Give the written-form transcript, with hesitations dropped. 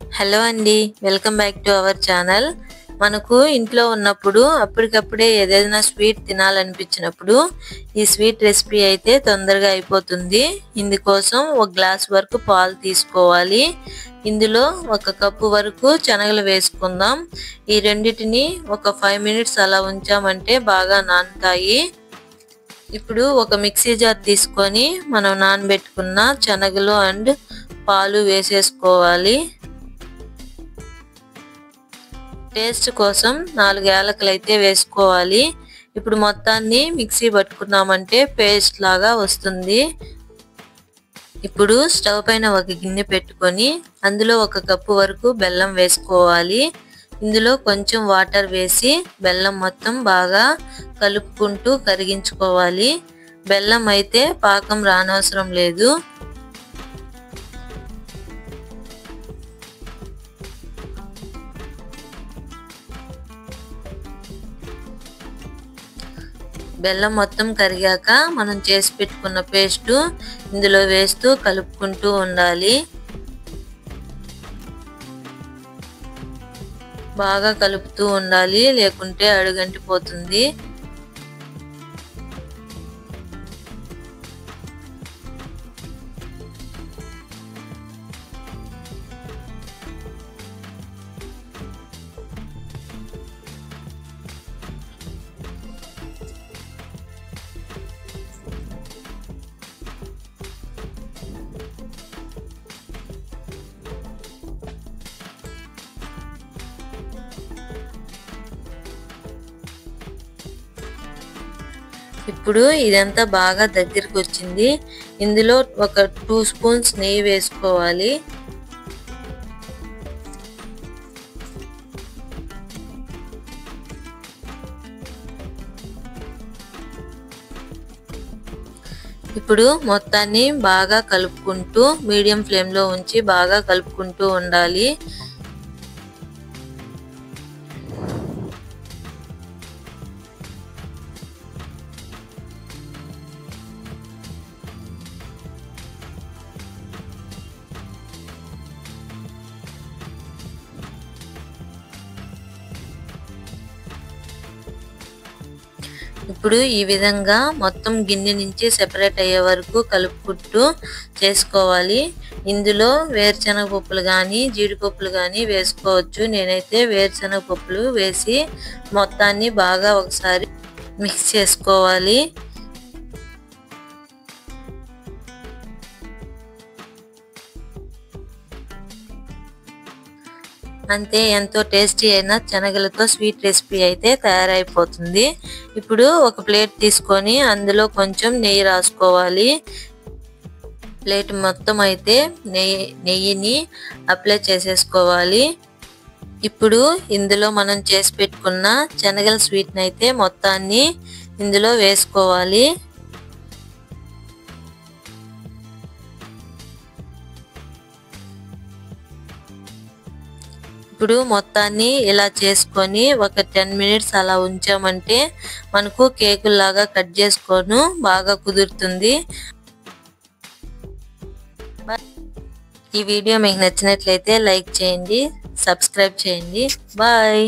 Hello అండి, welcome back to our channel. మనకు ఇంట్లో ఉన్నప్పుడు అప్పటికప్పుడే ఏదైనా స్వీట్ తినాలనిపించినప్పుడు ఈ స్వీట్ రెసిపీ అయితే తొందరగా అయిపోతుంది. ఇందుకోసం ఒక గ్లాస్ వరకు పాలు తీసుకోవాలి. ఇందులో ఒక కప్పు వరకు శనగలు వేసుకుందాం. ఈ రెండిటిని ఒక 5 మినిట్స్ అలా ఉంచామంటే బాగా నానుతాయి. ఇప్పుడు ఒక మిక్సీ జార్ తీసుకొని మనం నానబెట్టుకున్న శనగలు అండ్ పాలు వేసేసుకోవాలి. టేస్ట్ కోసం 4 యాలకులు అయితే వేసుకోవాలి. ఇప్పుడు మొత్తాన్ని మిక్సీ పట్టుకున్నామంటే పేస్ట్ లాగా వస్తుంది. ఇప్పుడు స్టవ్ పైన ఒక గిన్నె పెట్టుకొని అందులో ఒక కప్పు వరకు బెల్లం వేసుకోవాలి. ఇందులో కొంచెం వాటర్ వేసి బెల్లం మొత్తం బాగా కలుపుకుంటూ కరిగించుకోవాలి. బెల్లం అయితే పాకం రానవసరం లేదు. బెల్లం మొత్తం కరిగాక మనం చేసి పెట్టుకున్న పేస్ట్ ఇందులో వేస్తూ కలుపుకుంటూ ఉండాలి. బాగా కలుపుతూ ఉండాలి, లేకుంటే అడుగంటిపోతుంది. ఇప్పుడు ఇదంతా బాగా దగ్గరికి వచ్చింది. ఇందులో ఒక 2 స్పూన్స్ నెయ్యి వేసుకోవాలి. ఇప్పుడు మొత్తాన్ని బాగా కలుపుకుంటూ మీడియం ఫ్లేమ్ లో ఉంచి బాగా కలుపుకుంటూ ఉండాలి. ఇప్పుడు ఈ విధంగా మొత్తం గిన్నె నుంచి సెపరేట్ అయ్యే వరకు కలుపుకుంటూ చేసుకోవాలి. ఇందులో వేరుశనగ పప్పులు కానీ జీడిపప్పులు కానీ వేసుకోవచ్చు. నేనైతే వేరుశనగ పప్పులు వేసి మొత్తాన్ని బాగా ఒకసారి మిక్స్ చేసుకోవాలి. అంతే, ఎంతో టేస్టీ అయిన శనగలతో స్వీట్ రెసిపీ అయితే తయారైపోతుంది. ఇప్పుడు ఒక ప్లేట్ తీసుకొని అందులో కొంచెం నెయ్యి రాసుకోవాలి. ప్లేట్ మొత్తం అయితే నెయ్యిని అప్లై చేసేసుకోవాలి. ఇప్పుడు ఇందులో మనం చేసి పెట్టుకున్న శనగల స్వీట్ని అయితే మొత్తాన్ని ఇందులో వేసుకోవాలి. ఇప్పుడు మొత్తాన్ని ఇలా చేసుకొని ఒక 10 మినిట్స్ అలా ఉంచామంటే మనకు కేకులాగా కట్ చేసుకోను బాగా కుదురుతుంది. ఈ వీడియో మీకు నచ్చినట్లయితే లైక్ చేయండి, సబ్స్క్రైబ్ చేయండి. బాయ్.